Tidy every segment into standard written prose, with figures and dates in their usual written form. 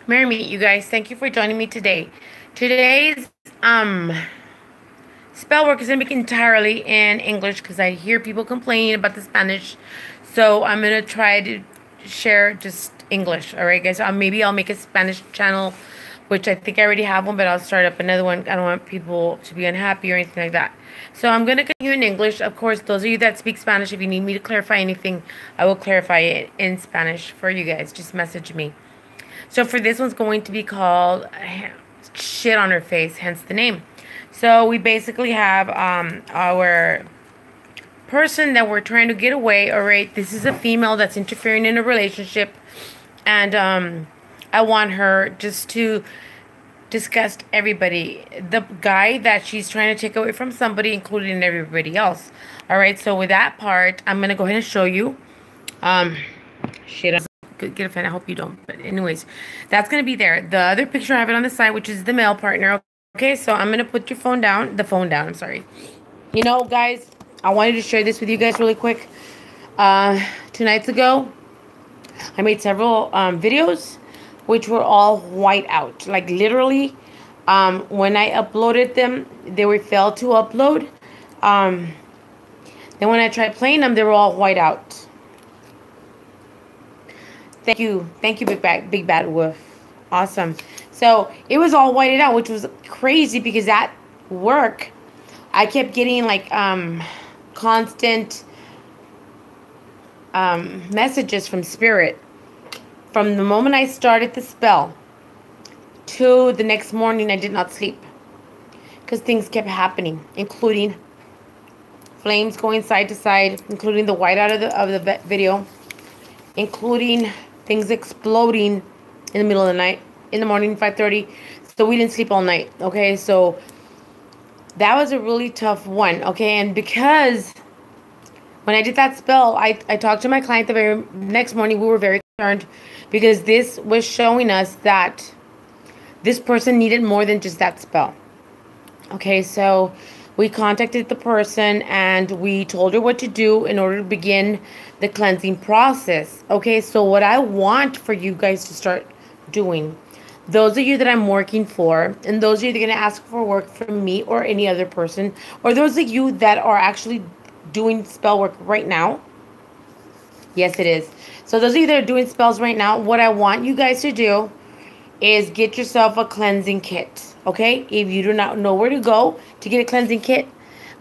Merry meet you guys. Thank you for joining me today. Today's spell work is gonna be entirely in English because I hear people complaining about the Spanish. So I'm gonna try to share just English. All right, guys. Maybe I'll make a Spanish channel, which I think I already have one, but I'll start up another one. I don't want people to be unhappy or anything like that. So I'm gonna continue in English. Of course, those of you that speak Spanish, if you need me to clarify anything, I will clarify it in Spanish for you guys. Just message me. So for this one's going to be called Shit on Her Face, hence the name. So we basically have our person that we're trying to get away. All right, this is a female that's interfering in a relationship, and I want her just to disgust everybody. The guy that she's trying to take away from somebody, including everybody else. All right, so with that part, I'm gonna go ahead and show you. Shit. Get offended. I hope you don't. But anyways, that's gonna be there. The other picture I have it on the side, which is the male partner. Okay, so I'm gonna put your phone down. The phone down. I'm sorry. You know, guys, I wanted to share this with you guys really quick. 2 nights ago, I made several videos, which were all white out. Like literally, when I uploaded them, they were failed to upload. Then when I tried playing them, they were all white out. Thank you, Big Bad Wolf. Awesome. So it was all whited out, which was crazy because at work, I kept getting like constant messages from Spirit from the moment I started the spell to the next morning. I did not sleep because things kept happening, including flames going side to side, including the whiteout of the video, including things exploding in the middle of the night, in the morning, 5:30. So we didn't sleep all night. Okay, so that was a really tough one. Okay, and because when I did that spell, I talked to my client the very next morning. We were very concerned because this was showing us that this person needed more than just that spell. Okay, so we contacted the person and we told her what to do in order to begin the cleansing process. Okay, so what I want for you guys to start doing, those of you that I'm working for, and those of you that are going to ask for work from me or any other person, or those of you that are actually doing spell work right now. Yes, it is. So those of you that are doing spells right now, what I want you guys to do is get yourself a cleansing kit. Okay, if you do not know where to go to get a cleansing kit,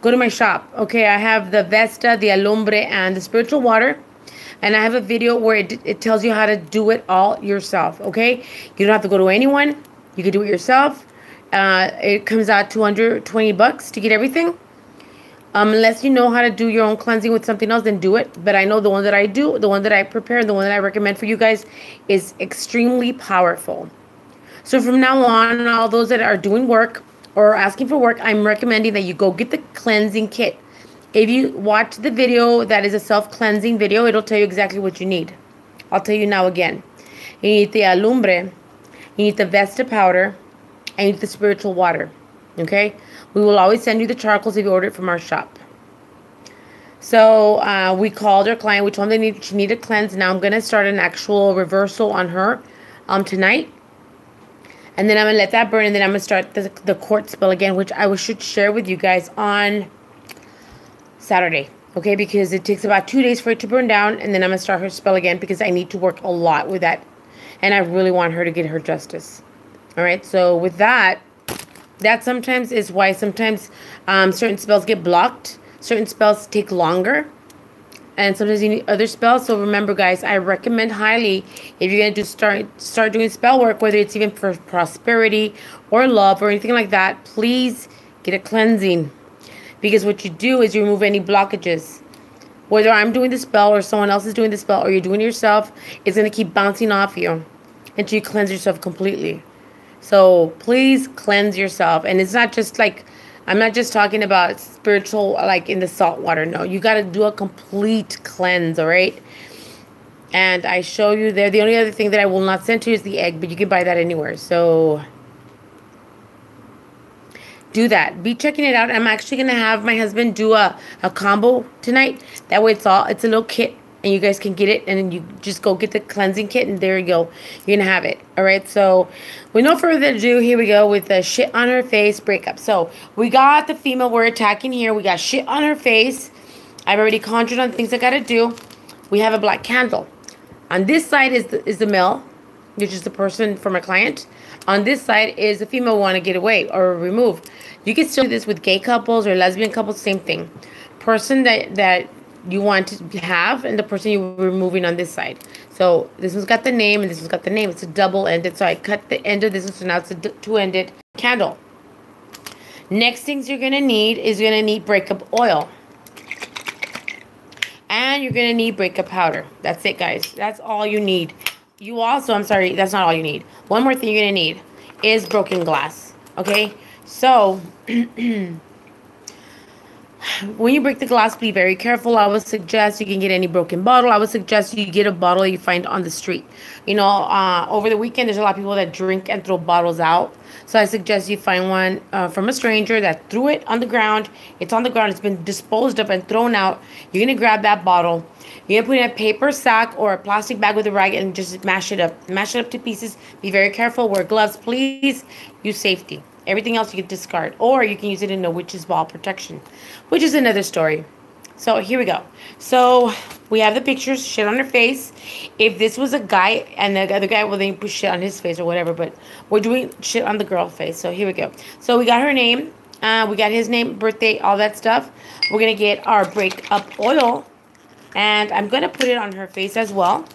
go to my shop. Okay, I have the Vesta, the Alumbre, and the Spiritual Water. And I have a video where it tells you how to do it all yourself. Okay, you don't have to go to anyone. You can do it yourself. It comes out $220 to get everything. Unless you know how to do your own cleansing with something else, then do it. But I know the one that I do, the one that I prepare, and the one that I recommend for you guys is extremely powerful. So from now on, all those that are doing work or asking for work, I'm recommending that you go get the cleansing kit. If you watch the video that is a self-cleansing video, it'll tell you exactly what you need. I'll tell you now again. You need the Alumbre, you need the Vesta powder, and you need the Spiritual Water. Okay? We will always send you the charcoals if you order it from our shop. So we called our client. We told them she needed a cleanse. Now I'm going to start an actual reversal on her tonight. And then I'm going to let that burn. And then I'm going to start the court spell again, which I should share with you guys on Saturday. Okay, because it takes about 2 days for it to burn down. And then I'm going to start her spell again because I need to work a lot with that. And I really want her to get her justice. All right, so with that sometimes is why sometimes certain spells get blocked. Certain spells take longer. And sometimes you need other spells. So remember, guys, I recommend highly if you're going to start doing spell work, whether it's even for prosperity or love or anything like that, please get a cleansing. Because what you do is you remove any blockages. Whether I'm doing the spell or someone else is doing the spell or you're doing it yourself, it's going to keep bouncing off you until you cleanse yourself completely. So please cleanse yourself. And it's not just like, I'm not just talking about spiritual, like in the salt water. No, you got to do a complete cleanse, all right? And I show you there. The only other thing that I will not send to you is the egg, but you can buy that anywhere. So do that. Be checking it out. I'm actually going to have my husband do a combo tonight. That way it's a little kit and you guys can get it, and then you just go get the cleansing kit, and there you go. You're going to have it. All right, so with no further ado, here we go with the shit on her face breakup. So we got the female we're attacking here. We got shit on her face. I've already conjured on things I got to do. We have a black candle. On this side is the male, which is the person for my client. On this side is the female want to get away or remove. You can still do this with gay couples or lesbian couples, same thing. Person that you want to have and the person you're removing on this side. So this one's got the name and this one's got the name. It's a double-ended. So I cut the end of this one, so now it's a two-ended candle. Next things you're going to need is you're going to need breakup oil. And you're going to need breakup powder. That's it, guys. That's all you need. You also, I'm sorry, that's not all you need. One more thing you're going to need is broken glass. Okay? So, when you break the glass, be very careful. I would suggest you can get any broken bottle. I would suggest you get a bottle you find on the street. You know, over the weekend, there's a lot of people that drink and throw bottles out. So I suggest you find one from a stranger that threw it on the ground. It's on the ground. It's been disposed of and thrown out. You're going to grab that bottle. You're going to put it in a paper sack or a plastic bag with a rag and just mash it up. Mash it up to pieces. Be very careful. Wear gloves, please. Use safety. Everything else you can discard. Or you can use it in a witch's ball protection, which is another story. So here we go. So we have the pictures, shit on her face. If this was a guy and the other guy, well, then you put shit on his face or whatever. But we're doing shit on the girl face. So here we go. So we got her name. We got his name, birthday, all that stuff. We're going to get our breakup oil. And I'm going to put it on her face as well.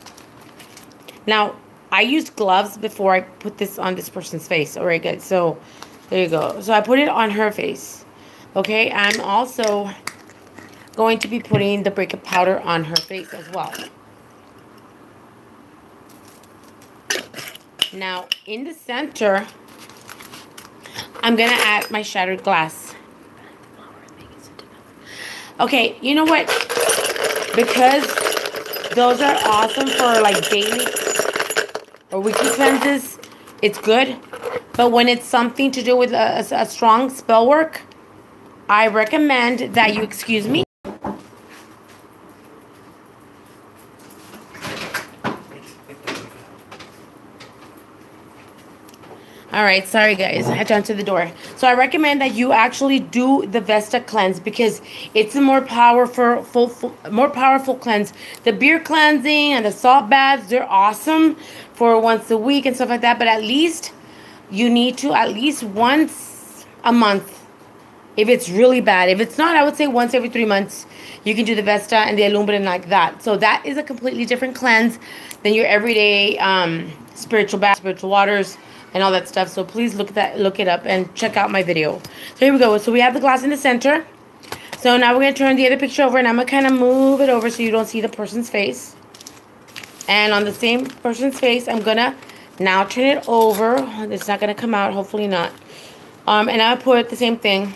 Now, I used gloves before I put this on this person's face. All right, guys. So there you go. So I put it on her face. Okay, I'm also going to be putting the breakup powder on her face as well. Now, in the center, I'm going to add my shattered glass. Okay, you know what? Because those are awesome for like daily or weekly cleanses, it's good. But when it's something to do with a strong spell work, I recommend that you excuse me. All right, sorry guys, I had to answer the door. So I recommend that you actually do the Vesta cleanse because it's a more powerful cleanse. The beer cleansing and the salt baths, they're awesome for once a week and stuff like that. But at least you need to at least once a month. If it's really bad. If it's not, I would say once every 3 months, you can do the Vesta and the Alumbrin like that. So that is a completely different cleanse than your everyday spiritual bath, spiritual waters, and all that stuff. So please look it up and check out my video. So here we go. So we have the glass in the center. So now we're going to turn the other picture over, and I'm going to kind of move it over so you don't see the person's face. And on the same person's face, I'm going to now turn it over. It's not going to come out, hopefully not. And I'll put the same thing.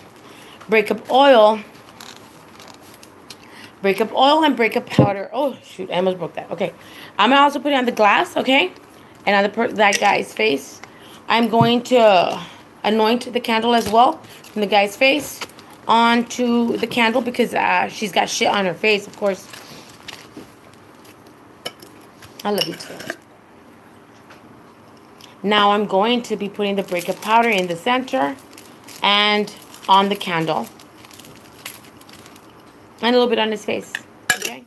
Breakup oil and breakup powder. Oh, shoot, I almost broke that. Okay. I'm going to also put it on the glass, okay? And on that guy's face. I'm going to anoint the candle as well from the guy's face onto the candle because she's got shit on her face, of course. I love you too. Now I'm going to be putting the breakup powder in the center and on the candle. And a little bit on his face. Okay?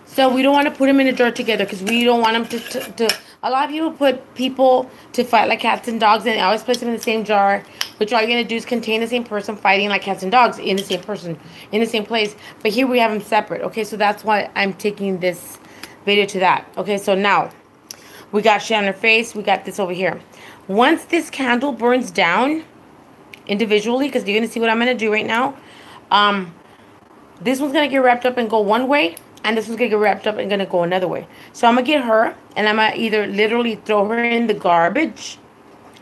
So we don't want to put them in a jar together because we don't want them to a lot of people put people to fight like cats and dogs, and they always place them in the same jar, which all you're going to do is contain the same person fighting like cats and dogs in the same person, in the same place. But here we have them separate, okay? So that's why I'm taking this video to that. Okay, so now we got shit on her face. We got this over here. Once this candle burns down individually, because you're going to see what I'm going to do right now, this one's going to get wrapped up and go one way, and this one's going to get wrapped up and going to go another way. So I'm going to get her, and I'm going to either literally throw her in the garbage,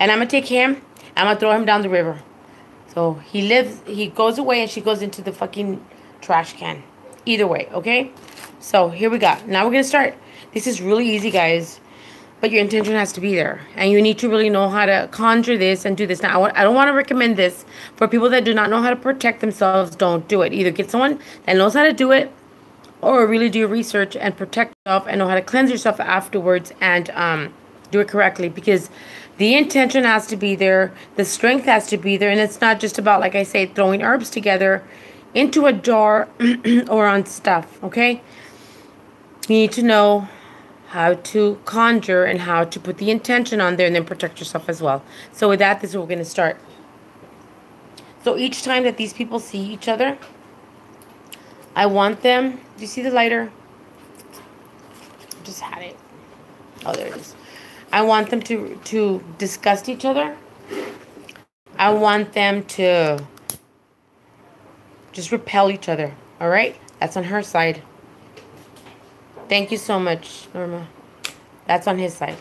and I'm going to take him, I'm going to throw him down the river. So he goes away, and she goes into the fucking trash can. Either way, okay? So here we go. Now we're going to start. This is really easy, guys. But your intention has to be there. And you need to really know how to conjure this and do this. Now, I don't want to recommend this. For people that do not know how to protect themselves, don't do it. Either get someone that knows how to do it, or really do your research and protect yourself and know how to cleanse yourself afterwards and do it correctly, because the intention has to be there, the strength has to be there, and it's not just about, like I say, throwing herbs together into a jar or on stuff. Okay, you need to know how to conjure and how to put the intention on there and then protect yourself as well. So with that, this is where we're going to start. So each time that these people see each other, I want them, do you see the lighter? I just had it. Oh, there it is. I want them to disgust each other. I want them to just repel each other. All right? That's on her side. Thank you so much, Norma. That's on his side.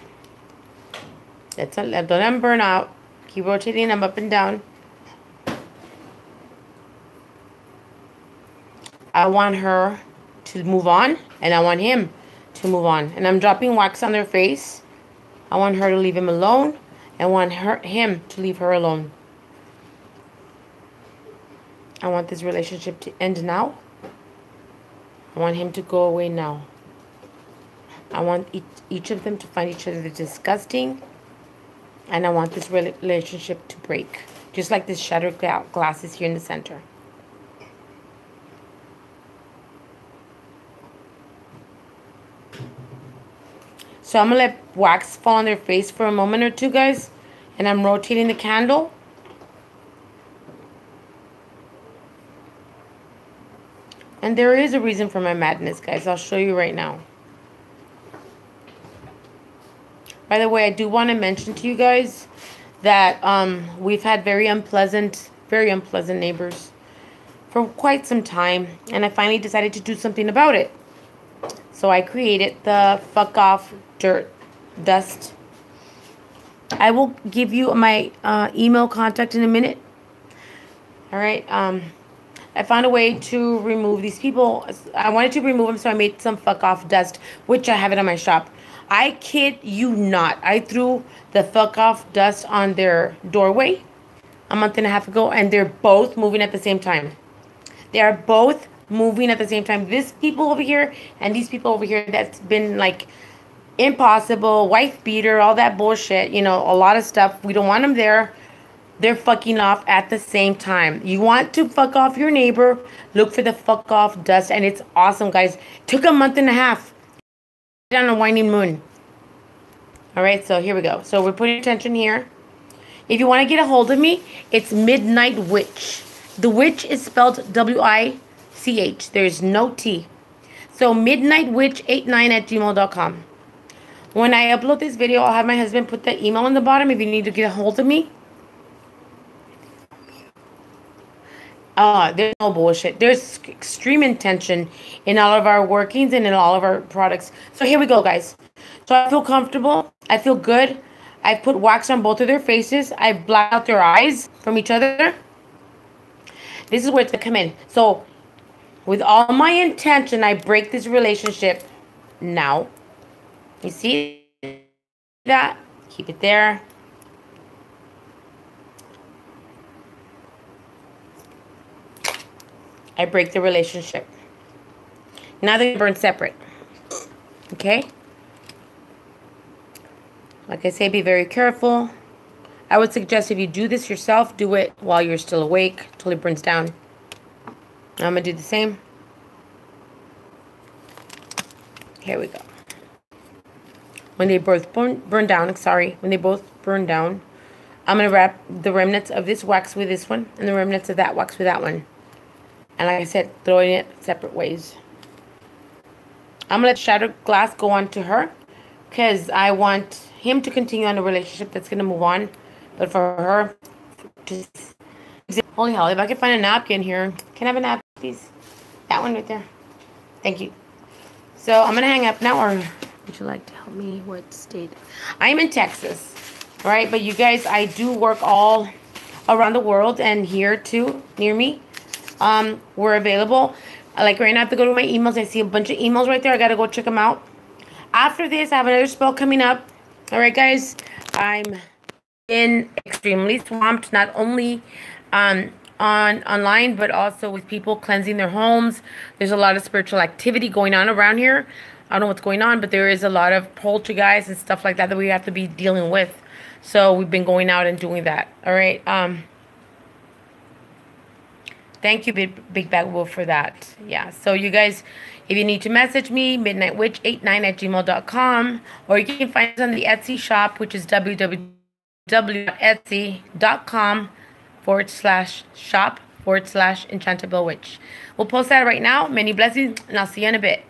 Don't let him burn out. Keep rotating them up and down. I want her to move on, and I want him to move on. And I'm dropping wax on their face. I want her to leave him alone. I want him to leave her alone. I want this relationship to end now. I want him to go away now. I want each of them to find each other disgusting. And I want this relationship to break. Just like this shattered glass is here in the center. So I'm going to let wax fall on their face for a moment or two, guys. And I'm rotating the candle. And there is a reason for my madness, guys. I'll show you right now. By the way, I do want to mention to you guys that we've had very unpleasant neighbors for quite some time. And I finally decided to do something about it. So I created the Fuck Off Dirt Dust. I will give you my email contact in a minute. All right. I found a way to remove these people. I wanted to remove them, so I made some Fuck Off Dust, which I have it on my shop. I kid you not. I threw the Fuck Off Dust on their doorway a month and a half ago, and they're both moving at the same time. They are both moving at the same time. This people over here and these people over here, that's been like impossible, wife beater, all that bullshit, you know, a lot of stuff. We don't want them there. They're fucking off at the same time. You want to fuck off your neighbor, look for the Fuck Off Dust, and it's awesome, guys. Took a month and a half on a waning moon. All right, so here we go. So we're putting attention here. If you want to get a hold of me, it's Midnight Witch. The witch is spelled W-I-C-H. There's no T. So midnightwitch89@gmail.com. When I upload this video, I'll have my husband put the email on the bottom if you need to get a hold of me. There's no bullshit. There's extreme intention in all of our workings and in all of our products. So here we go, guys. So I feel comfortable. I feel good. I've put wax on both of their faces. I've blacked out their eyes from each other. This is where it's going to come in. So with all my intention, I break this relationship now. You see that? Keep it there. I break the relationship. Now they burn separate. Okay? Like I say, be very careful. I would suggest if you do this yourself, do it while you're still awake till it burns down. I'm going to do the same. Here we go. When they both burn down, when they both burn down, I'm going to wrap the remnants of this wax with this one and the remnants of that wax with that one. And like I said, throwing it separate ways. I'm going to let shattered glass go on to her because I want him to continue on a relationship that's going to move on. But for her, just... Holy hell, if I can find a napkin here. Can I have a napkin, please? That one right there. Thank you. So I'm going to hang up now, or would you like to help me? What state? I'm in Texas. All right, but you guys, I do work all around the world and here too, near me. We're available. Like right now, I have to go to my emails. I see a bunch of emails right there. I got to go check them out. After this, I have another spell coming up. All right, guys. I'm been extremely swamped, not only online, but also with people cleansing their homes. There's a lot of spiritual activity going on around here. I don't know what's going on, but there is a lot of poltergeists and stuff like that that we have to be dealing with. So we've been going out and doing that. All right. Thank you, Big Bad Wolf, for that. Yeah. So you guys, if you need to message me, midnightwitch89@gmail.com, or you can find us on the Etsy shop, which is www.etsy.com/shop/enchantable witch. We'll post that right now. Many blessings, and I'll see you in a bit.